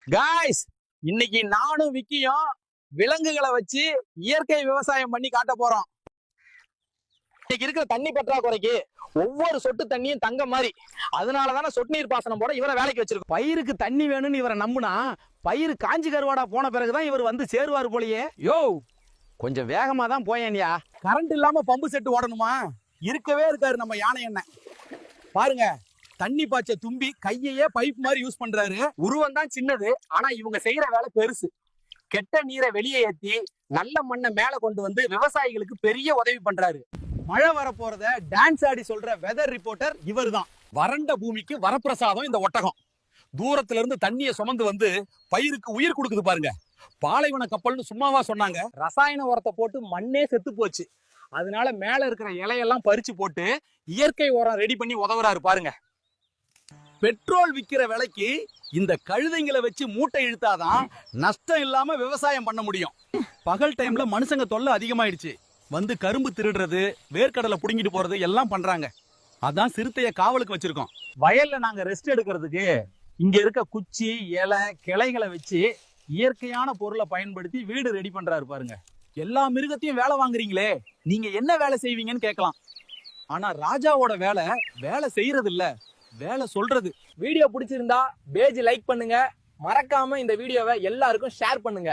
Guys, இன்னைக்கு நானும் விக்கியும் விலங்குகளை வச்சு இயற்கை விவசாயம் பண்ணி காட்ட போறோம். இன்னைக்கு இருக்கிற தண்ணி பற்றாக்குறைக்கு ஒவ்வொரு சொட்டு தண்ணியும் தங்க மாதிரி. அதனாலதானே சொட்டு நீர் பாசனம் போட இவரை வேலைக்கு வச்சிருக்கோம். பயிருக்கு தண்ணி வேணும்னு இவரை நம்புனா பயிர் காஞ்சி கருவாடா போன பிறகுதான் இவர் வந்து சேருவாரு போலயே. யோ, கொஞ்சம் வேகமா தான் போயேன்யா. கரண்ட் இல்லாம பம்பு செட்டு ஓடணுமா? இருக்கவே இருக்காரு நம்ம யானை என்ன பாருங்க. தண்ணி பாய்ச்ச தும்பி கையையே பைப் மாதிரி யூஸ் பண்றாரு. உருவம் தான் சின்னது, ஆனா இவங்க செய்யற வேலை பெருசு. கெட்ட நீரை வெளியே ஏத்தி நல்ல மண்ணை மேல கொண்டு வந்து விவசாயிகளுக்கு பெரிய உதவி பண்றாரு. மழை வரப்போறத டான்ஸ் ஆடி சொல்ற வெதர் ரிப்போர்ட்டர் இவர் தான். வறண்ட பூமிக்கு வரப்பிரசாதம் இந்த ஒட்டகம். தூரத்துல இருந்து தண்ணியை சுமந்து வந்து பயிருக்கு உயிர் கொடுக்குது பாருங்க. பாலைவன கப்பல்னு சும்மாவா சொன்னாங்க? ரசாயன உரத்தை போட்டு மண்ணே செத்து போச்சு. அதனால மேல இருக்கிற இலையெல்லாம் பறிச்சு போட்டு இயற்கை உரம் ரெடி பண்ணி உதவுறாரு பாருங்க. பெட்ரோல் விக்கிற விலைக்கு இந்த கழுதைங்களை வச்சு மூட்டை இழுத்தாதான் நஷ்டம் இல்லாம விவசாயம் பண்ண முடியும். பகல் டைம்ல மனுஷங்க தொல்லை அதிகமாயிடுச்சு. வந்து கரும்பு திருடுறது, வேர்க்கடலை புடுங்கிட்டு போறது எல்லாம் பண்றாங்க. அதான் சிறுத்தைய காவலுக்கு வச்சிருக்கோம். வயல்ல நாங்க ரெஸ்ட் எடுக்கிறதுக்கு இங்க இருக்க குச்சி, இலை, கிளைகளை வச்சு இயற்கையான பொருளை பயன்படுத்தி வீடு ரெடி பண்றாரு பாருங்க. எல்லா மிருகத்தையும் வேலை வாங்குறீங்களே, நீங்க என்ன வேலை செய்வீங்கன்னு கேட்கலாம். ஆனா ராஜாவோட வேலை செய்யறது இல்ல, வேலை சொல்றது. வீடியோ பிடிச்சிருந்தா பேஜ் லைக் பண்ணுங்க, மறக்காம இந்த வீடியோவை எல்லாருக்கும் ஷேர் பண்ணுங்க.